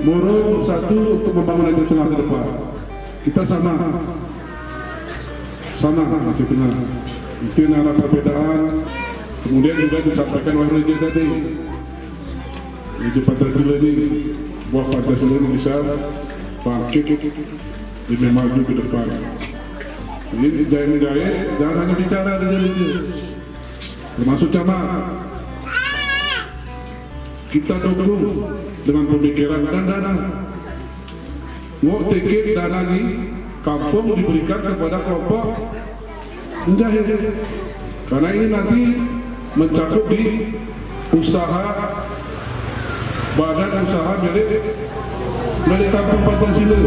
Moro satu untuk membangun Nahdlatul Ulama ke depan. Kita sama maksudnya. Mungkin ada perbedaan. Kemudian juga disampaikan oleh Raja tadi. Ini Pancasila ini, buah Pancasila ini bisa bangkit lebih maju ke depan. Ini jangan hanya bicara saja, termasuk camat. Kita dukung dengan pemikiran dan dana. Mau tiket dana ini kampung diberikan kepada kelompok penjahit. Karena ini nanti mencakup di usaha badan usaha milik kampung Pancasila.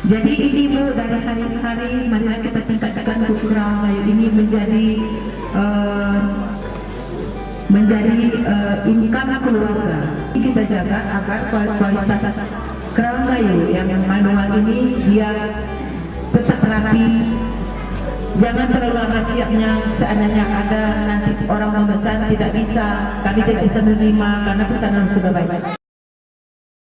Jadi ini Bu, dari hari-hari marilah kita tingkatkan Kerang Gayo ini menjadi income keluarga. Kita jaga agar kualitas Kerang Gayo yang manual ini dia tetap rapi. Jangan terlalu rahasia-nya, seandainya ada nanti orang memesan tidak bisa, kami tidak bisa menerima karena pesanan sudah baik.